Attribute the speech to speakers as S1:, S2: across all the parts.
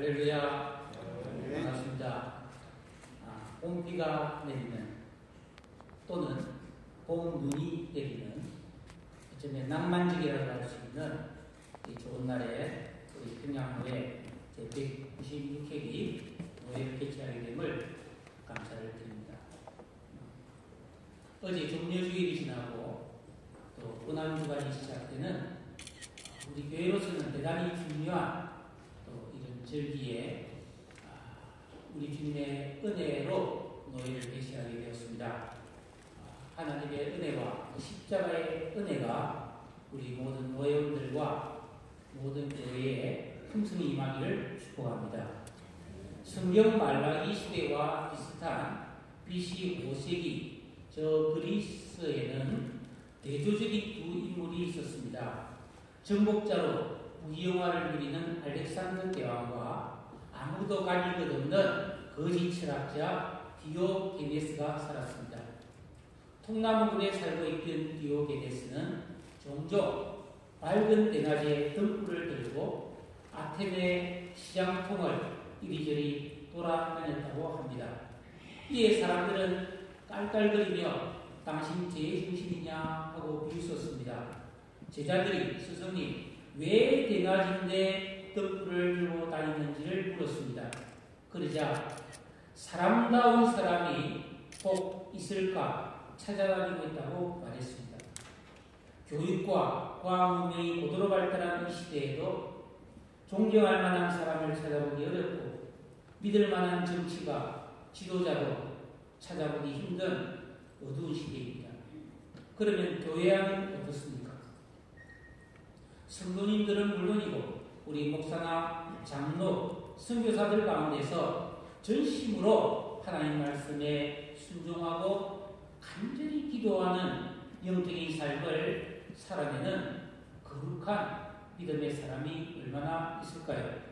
S1: 할렐루야. 반갑습니다. 봄비가 내리는 또는 봄눈이 내리는 어쩌면 낭만적이라고 할 수 있는 이 좋은 날에 우리 평양호의 제196회기 노예를 개최하게 됨을 감사를 드립니다. 어제 종려주일이 지나고 또 고난주간이 시작되는 우리 교회로서는 대단히 중요한 또 이런 절기에 우리 주님의 은혜로 노예를 개시하게 되었습니다. 하나님의 은혜와 십자가의 은혜가 우리 모든 노예원들과 모든 교회에 풍성히 임하기를 축복합니다. 성경 말라기 시대와 비슷한 BC 5세기 저 그리스에는 대조적인 두 인물이 있었습니다. 정복자로 무기영화를 누리는 알렉산더 대왕과 아무도 가질 것 없는 거지 철학자 디오게네스가 살았습니다. 통나무굴에 살고 있던 디오게네스는 종종 밝은 대낮에 등불을 들고 아테네 시장통을 이리저리 돌아다녔다고 합니다. 이에 사람들은 깔깔거리며 당신 제정신이냐 하고 비웃었습니다. 제자들이 스승님 왜 대낮인데 등불을 들고 다니는지를 물었습니다. 그러자 사람다운 사람이 꼭 있을까 찾아다니고 있다고 말했습니다. 교육과 과학 문명이 고도로 발달한 이 시대에도 존경할 만한 사람을 찾아보기 어렵고 믿을 만한 정치가 지도자도 찾아보기 힘든 어두운 시대입니다. 그러면 교회 안은 어떻습니까? 성도님들은 물론이고 우리 목사나 장로, 선교사들 가운데서 전심으로 하나님 말씀에 순종하고 간절히 기도하는 영적인 삶을 살아내는 거룩한 믿음의 사람이 얼마나 있을까요?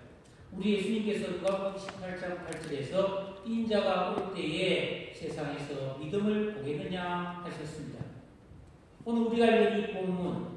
S1: 우리 예수님께서 누가복음 18장 8절에서 인자가 올 때에 세상에서 믿음을 보겠느냐 하셨습니다. 오늘 우리가 읽은 이 본문이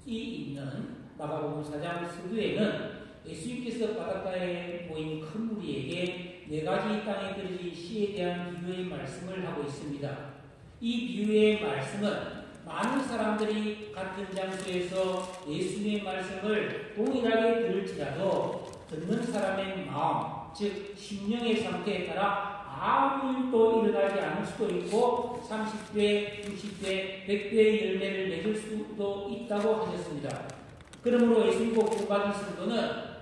S1: 있는 마가복음 4장 서두에는 예수님께서 바닷가에 모인 큰 무리에게 네 가지 땅에 떨어진 씨에 대한 비유의 말씀을 하고 있습니다. 이 비유의 말씀은 많은 사람들이 같은 장소에서 예수님의 말씀을 동일하게 들을지라도 듣는 사람의 마음, 즉 심령의 상태에 따라 아무 일도 일어나지 않을 수도 있고 30배, 60배, 100배의 열매를 맺을 수도 있다고 하셨습니다. 그러므로 예수님 복음받은 성도는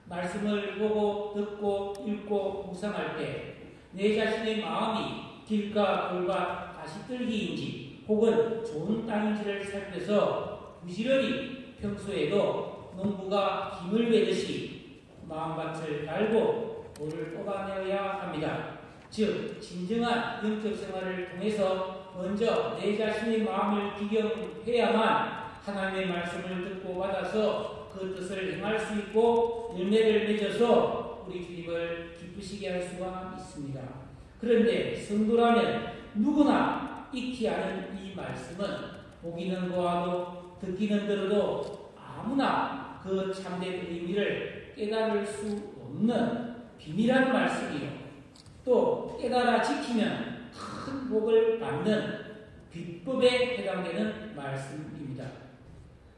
S1: 말씀을 보고 듣고 읽고 묵상할 때 내 자신의 마음이 길가 돌과 가시떨기인지 혹은 좋은 땅인지를 살펴서 부지런히 평소에도 농부가 힘을 베듯이 마음밭을 갈고 돌을 뽑아내어야 합니다. 즉 진정한 영적 생활을 통해서 먼저 내 자신의 마음을 기경해야만 하나님의 말씀을 듣고 받아서 그 뜻을 행할 수 있고 열매를 맺어서 우리 주님을 기쁘시게 할 수가 있습니다. 그런데 성도라면 누구나 익히 아는 이 말씀은 보기는 보아도 듣기는 들어도 아무나 그 참된 의미를 깨달을 수 없는 비밀한 말씀이요. 또 깨달아 지키면 큰 복을 받는 비법에 해당되는 말씀입니다.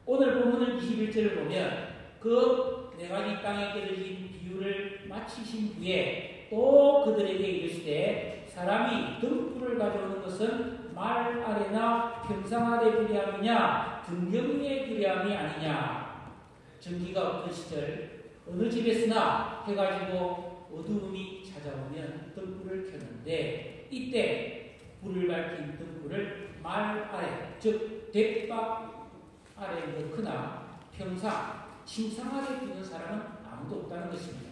S1: 오늘 본문을 21절을 보면 그 네 가지 땅에 떨어진 비유를 마치신 후에 또 그들에게 이르시되 사람이 등불을 가져오는 것은 말 아래나 평상 아래 두려함이냐 등경 위에 두려함이 아니냐. 전기가 없던 시절 어느 집에서나 해가지고 어두움이 찾아오면 등불을 켰는데 이때 불을 밝힌 등불을 말 아래 즉 대박 아래 넣거나 평상 침상 아래 두는 사람은 아무도 없다는 것입니다.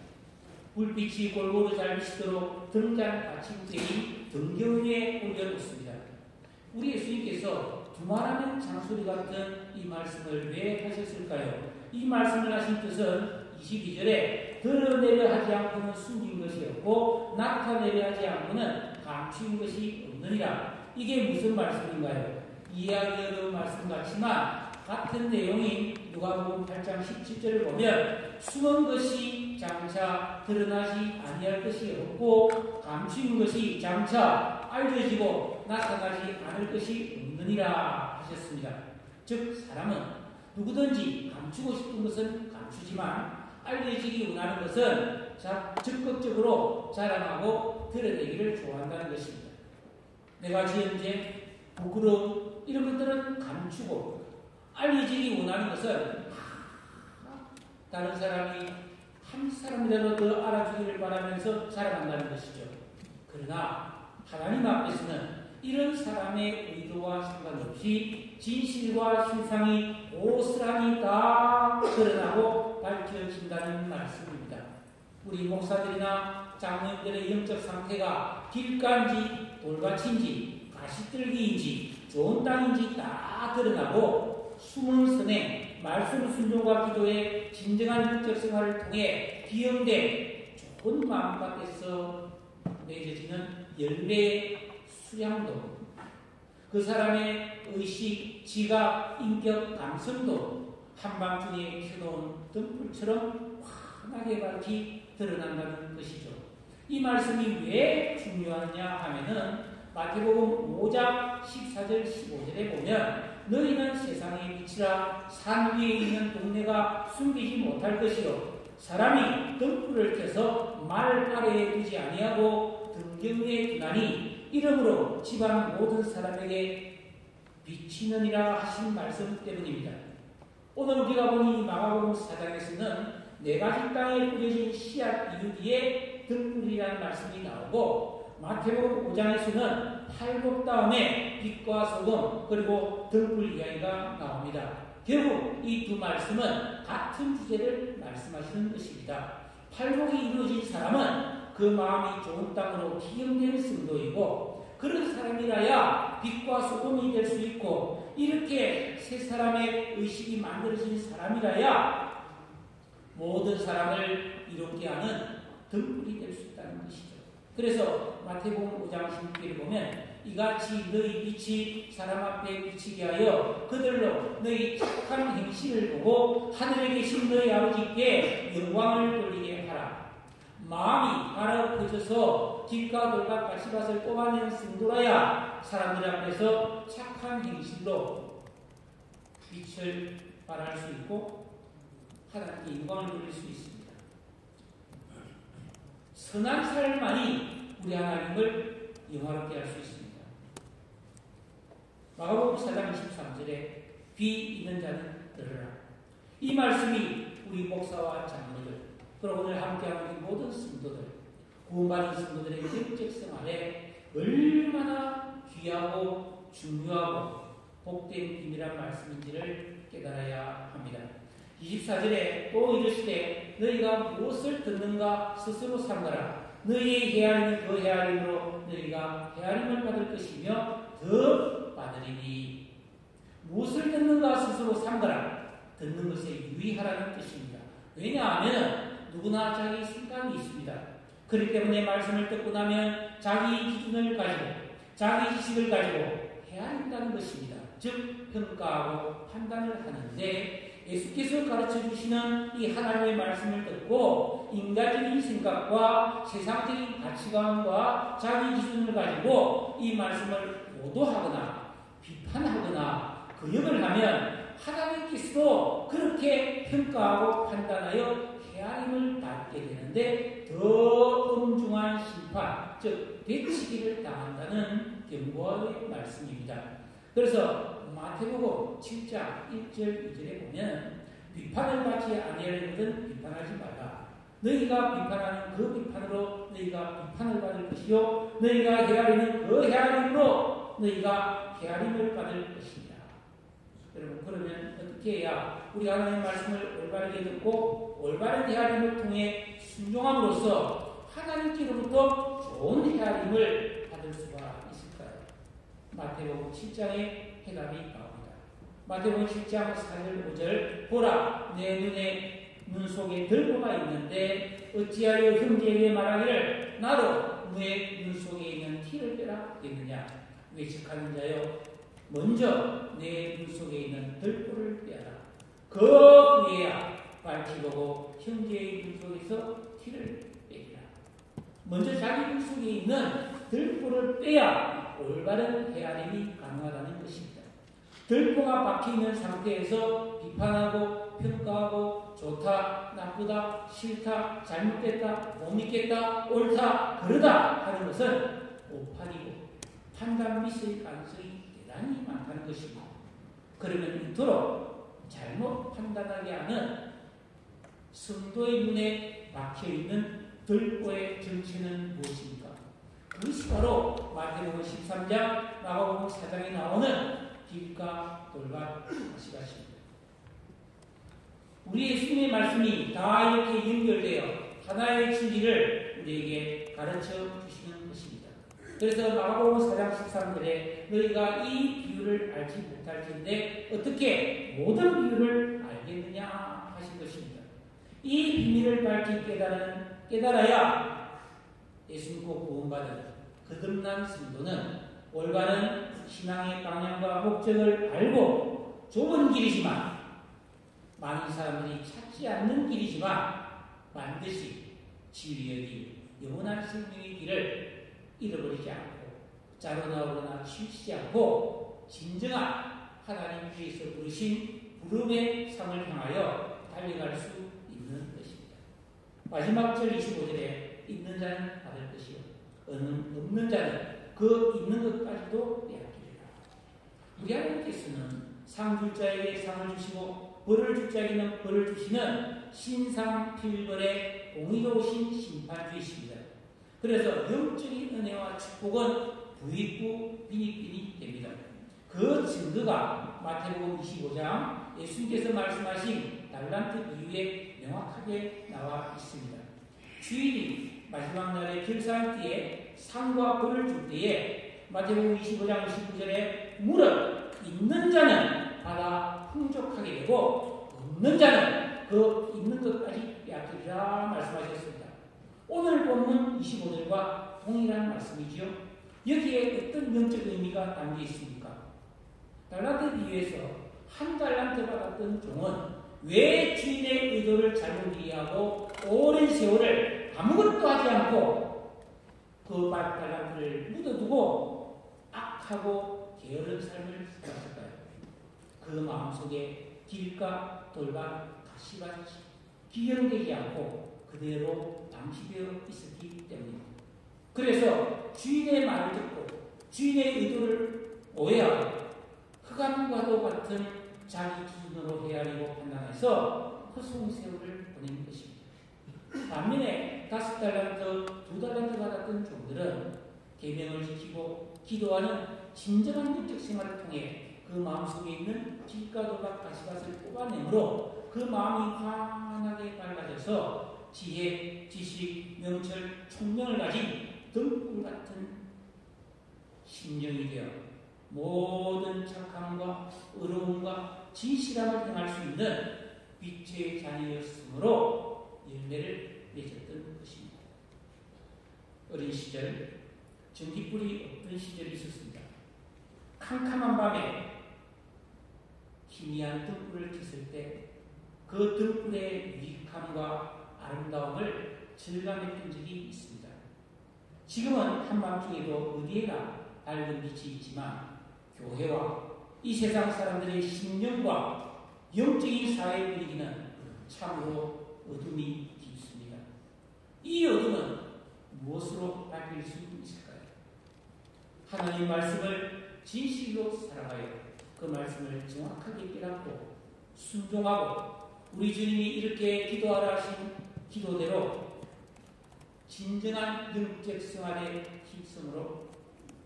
S1: 불빛이 골고루 잘 비치도록 등잔 받침대인 등경 위에 올려놓습니다. 우리 예수님께서 두말하는 장소리 같은 이 말씀을 왜 하셨을까요? 이 말씀을 하신 뜻은 22절에 드러내려 하지 않고는 숨긴 것이었고 나타내려 하지 않고는 감추인 것이 없느니라. 이게 무슨 말씀인가요? 이해하기 어려운 말씀 같지만 같은 내용인 누가복음 8장 17절을 보면 숨은 것이 장차 드러나지 아니할 것이 없고 감추인 것이 장차 알려지고 나타나지 않을 것이 없느니라 하셨습니다. 즉 사람은 누구든지 감추고 싶은 것은 감추지만 알려지기 원하는 것은 적극적으로 자랑하고 드러내기를 좋아한다는 것입니다. 내가 지은 죄, 부끄러움 이런 것들은 감추고 알려지기 원하는 것은 다른 사람이 한 사람이라도 더 알아주기를 바라면서 자랑한다는 것이죠. 그러나 하나님 앞에서는 이런 사람의 의도와 상관없이 진실과 실상이 고스란히 다 드러나고 밝혀진다는 말씀입니다. 우리 목사들이나 장로님들의 영적 상태가 길가인지 돌밭인지 가시떨기인지 좋은 땅인지 다 드러나고 숨은 선행, 말씀 순종과 기도의 진정한 영적 생활을 통해 기영된 좋은 마음밭에서 맺어지는 열매의 수양도, 그 사람의 의식, 지각, 인격, 감성도 한밤중에 켜놓은 등불처럼 환하게 밝히 드러난다는 것이죠. 이 말씀이 왜 중요하냐 하면은 마태복음 5장 14절 15절에 보면 너희는 세상의 빛이라 산 위에 있는 동네가 숨기지 못할 것이요 사람이 등불을 켜서 말 아래에 두지 아니하고 등경 위에 두나니 이러므로 집안 모든 사람에게 비치느니라 하신 말씀 때문입니다. 오늘 우리가 보니 마가복음 4장에서는 네 가지 땅에 뿌려진 씨앗 이루기에 등불이라는 말씀이 나오고 마태복음 5장에서는 팔복 다음에 빛과 소금 그리고 등불 이야기가 나옵니다. 결국 이 두 말씀은 같은 주제를 말씀하시는 것입니다. 팔복이 이루어진 사람은 그 마음이 좋은 땅으로 기영되는 성도이고 그런 사람이라야 빛과 소금이 될 수 있고 이렇게 세 사람의 의식이 만들어진 사람이라야 모든 사람을 이롭게 하는 등불이 될 수 있다는 것이죠. 그래서 마태복음 5장 16절을 보면 이같이 너희 빛이 사람 앞에 비치게 하여 그들로 너희 착한 행실을 보고 하늘에 계신 너희 아버지께 영광을 돌리게 하라. 마음이 가라앉혀서 빛과 돌과 가시밭을 뽑아내는 성도라야 사람들 앞에서 착한 행실로 빛을 발할 수 있고 하나님께 영광을 돌릴 수 있습니다. 선한 삶만이 우리 하나님을 영화롭게 할 수 있습니다. 마가복음 4장 23절에 비 있는 자는 들으라. 이 말씀이 우리 목사와 장로들 그리고 오늘 함께하는 모든 성도들 구원받은 성도들의 영적 생활에 얼마나 귀하고 중요하고 복된 비밀한 말씀인지를 깨달아야 합니다. 24절에 또 이르시되 너희가 무엇을 듣는가 스스로 삼가라. 너희의 헤아림은 그 헤아림으로 너희가 헤아림을 받을 것이며 더 받으리니. 무엇을 듣는가 스스로 삼가라. 듣는 것에 유의하라는 뜻입니다. 왜냐하면 누구나 자기 생각이 있습니다. 그렇기 때문에 말씀을 듣고 나면 자기 기준을 가지고 자기 지식을 가지고 헤아린다는 것입니다. 즉 평가하고 판단을 하는데 예수께서 가르쳐 주시는 이 하나님의 말씀을 듣고 인간적인 생각과 세상적인 가치관과 자기 기준을 가지고 이 말씀을 보도하거나 비판하거나 거역을 하면 하나님께서도 그렇게 평가하고 판단하여 헤아림을 받게 되는데 더 엄중한 심판, 즉 배치기를 당한다는 경고의 말씀입니다. 그래서 마태복음 7장 1절 2절에 보면 비판을 받지 아니하는 것은 비판하지 말라. 너희가 비판하는 그 비판으로 너희가 비판을 받을 것이요 너희가 헤아리는 그 헤아림으로 너희가 헤아림을 받을 것이다. 여러분 그러면 어떻게 해야 우리 하나님의 말씀을 올바르게 듣고 올바른 헤아림을 통해 순종함으로써 하나님께로부터 좋은 헤아림을 받을 수가 있을까요? 마태복음 7장에 해답이 나옵니다. 마태복음 7장 4절 5절 보라 내 눈 속에 들보가 있는데 어찌하여 형제에게 말하기를 나도 너의 눈 속에 있는 티를 빼라 했느냐. 외식하는 자여 먼저 내 눈 속에 있는 들보를 빼라. 그 후에야 밝히고 형제의 눈 속에서 티를 빼기라. 먼저 자기 눈 속에 있는 들보를 빼야 올바른 헤아림이 가능하다는 것입니다. 들보가 박혀있는 상태에서 비판하고 평가하고 좋다, 나쁘다, 싫다, 잘못됐다, 못 믿겠다, 옳다, 그러다 하는 것은 오판이고 판단 미스의 가능성이 대단히 많다는 것입니다. 그러면 이토록 잘못 판단하게 하는 성도의 눈에 박혀있는 들보의 정체는 무엇입니까? 그것이 바로 마태복음 13장, 마가복음 4장에 나오는 길가 돌밭 가시밭입니다. 우리 예수님의 말씀이 다 이렇게 연결되어 하나의 진리를 우리에게 가르쳐 주시는 것입니다. 그래서 마가복음 4장 13절에 너희가 이 비유를 알지 못할 텐데 어떻게 모든 비유를 알겠느냐 하신 것입니다. 이 비밀을 밝히 깨달아야 예수 믿고 구원받은 거듭난 성도는 올바른 신앙의 방향과 목적을 알고 좁은 길이지만 많은 사람들이 찾지 않는 길이지만 반드시 진리의 길, 영원한 생명의 길을 잃어버리지 않고 자로나 오르나 치우치지 않고 진정한 하나님 위에서 부르신 부름의 삶을 향하여 달려갈 수 있는 것입니다. 마지막 절 25절에 있는 자는 받을 것이요 없는 자는 그 있는 것까지도 빼앗기리라. 우리 하나님께서는 상 줄 자에게 상을 주시고 벌을 줄 자에게는 벌을 주시는 신상필벌의 공의로우신 심판주이십니다. 그래서 영적인 은혜와 축복은 부익부 빈익빈이 됩니다. 그 증거가 마태복음 25장 예수님께서 말씀하신 달란트 비유에 명확하게 나와 있습니다. 주인이 마지막 날에 결산띠에 상과 벌을 줄 때에 마태복음 25장 29절에 물은 있는 자는 받아 풍족하게 되고 없는 자는 그 있는 것까지 빼앗기리라 말씀하셨습니다. 오늘 본문 25절과 동일한 말씀이지요. 여기에 어떤 영적 의미가 담겨 있습니까? 달란트 비유에서 한 달란트 받았던 종은 왜 주인의 의도를 잘못 이해하고 오랜 세월을 아무것도 하지 않고 그 달란트를 묻어두고 악하고 게으른 삶을 살았을까요? 그 마음속에 길가 돌밭 가시밭이 기경되지 않고 그대로 방치되어 있었기 때문입니다. 그래서 주인의 말을 듣고 주인의 의도를 오해하고 흑암과도 같은 자기 기준으로 헤아리고 판단해서 허송 세월을 보낸 것입니다. 반면에 5달란트, 2달란트 받았던 종들은 계명을 지키고 기도하는 진정한 영적 생활을 통해 그 마음속에 있는 길가 돌밭 가시밭을 뽑아내므로 그 마음이 환하게 밝아져서 지혜, 지식, 명철, 총명을 가진 등불 같은 심령이 되어 모든 착함과 의로움과 진실함을 행할 수 있는 빛의 자녀였으므로 열매를 맺었던 것입니다. 어린 시절 전기불이 없던 시절이 있었습니다. 캄캄한 밤에 희미한 등불을 켰을 때 그 등불의 유익함과 아름다움을 절감했던 적이 있습니다. 지금은 한밤중에도 어디에나 밝은 빛이 있지만 교회와 이 세상 사람들의 심령과 영적인 사회 분위기는 참으로 어둠이 깊습니다. 이 어둠은 무엇으로 밝힐 수 있을까요? 하나님 말씀을 진실로 살아가요. 그 말씀을 정확하게 깨닫고 순종하고 우리 주님이 이렇게 기도하라 하신 기도대로 진정한 영적 생활에 힘쓰므로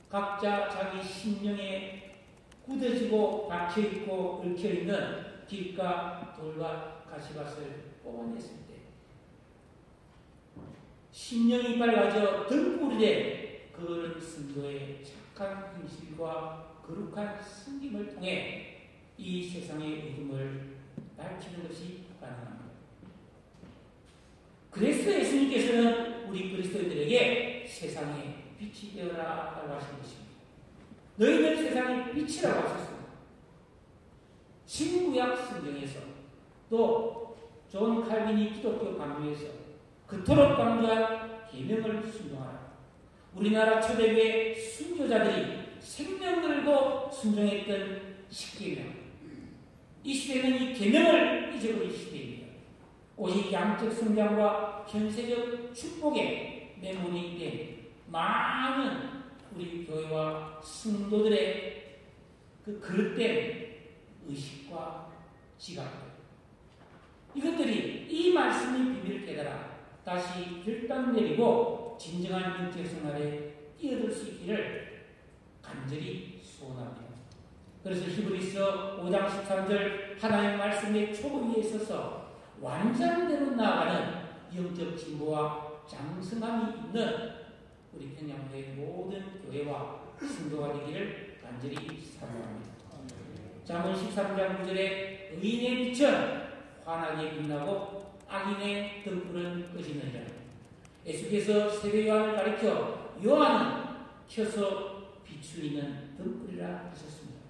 S1: 각자 자기 심령에 굳어지고 박혀있고 얽혀있는 길가 돌밭 가시밭을 뽑아냈을 때 심령이 밝아져 등불이 된 그런 성도의 착한 행실과 거룩한 섬김을 통해 이 세상의 어둠을 밝히는 것이 가능합니다. 그래서 예수님께서는 우리 그리스도인들에게 세상의 빛이 되어라라고 하신 것입니다. 너희는 세상의 빛이라고 하셨습니다. 신구약 성경에서 또 존 칼빈이 기독교 강요에서 그토록 강조한 계명을 순종하라. 우리나라 초대교회 순교자들이 생명 걸고 순종했던 십계명. 이 시대는 이 계명을 잊어버린 시대입니다. 오직 양적 성장과 현세적 축복에 매몰이 된 많은 우리 교회와 성도들의 그 그릇된 의식과 지각들, 이것들이 이 말씀의 비밀을 깨달아 다시 결단 내리고 진정한 영적 생활에 뛰어들 수 있기를 간절히 소원합니다. 그래서 히브리서 5장 13절 하나님의 말씀의 초보 위에 서서 완전대로 나아가는 영적 진보와 장성함이 있는 우리 평양교회 모든 교회와 성도가 되기를 간절히 사모합니다. 잠언 13장 9절에 의인의 빛은 환하게 빛나고 악인의 등불은 꺼지느니라. 예수께서 세례 요한을 가리켜 요한은 켜서 비추이는 등불이라 하셨습니다.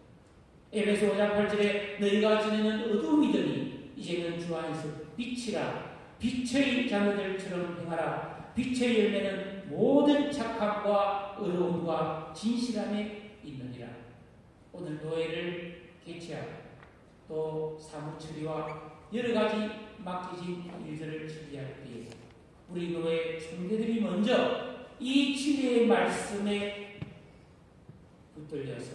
S1: 에베소 5장 8절에 너희가 지내는 어두움이더니 이제는 주 안에서 빛이라. 빛의 자녀들처럼 행하라. 빛의 열매는 모든 착함과 의로움과 진실함에 있느니라. 오늘 노예를 개최하고 또 사무처리와 여러 가지 맡겨진 일들을 처리할 때에 우리 교회 총대들이 먼저 이 진리의 말씀에 붙들려서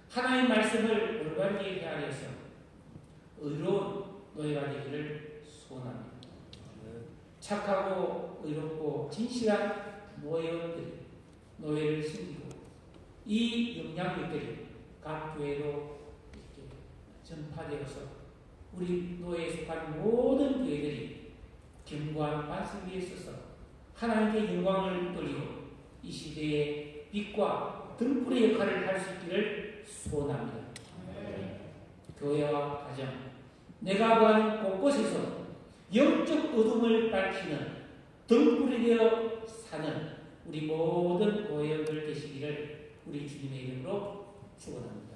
S1: 하나님의 말씀을 올바르게 헤아려서 의로운 노예가 되기를 소원합니다. 착하고 의롭고 진실한 노예원들이 노예를 섬기고 이 영향력들이 각 교회로 이렇게 전파되어서 우리 노예에 속한 모든 교회들이 견고한 반석 위에 서서 하나님께 영광을 돌리고 이 시대의 빛과 등불의 역할을 할 수 있기를 소원합니다. 교회와 가정, 내가 구하는 곳곳에서 영적 어둠을 밝히는 등불이 되어 사는 우리 모든 교회들 되시기를 우리 주님의 이름으로 축원합니다.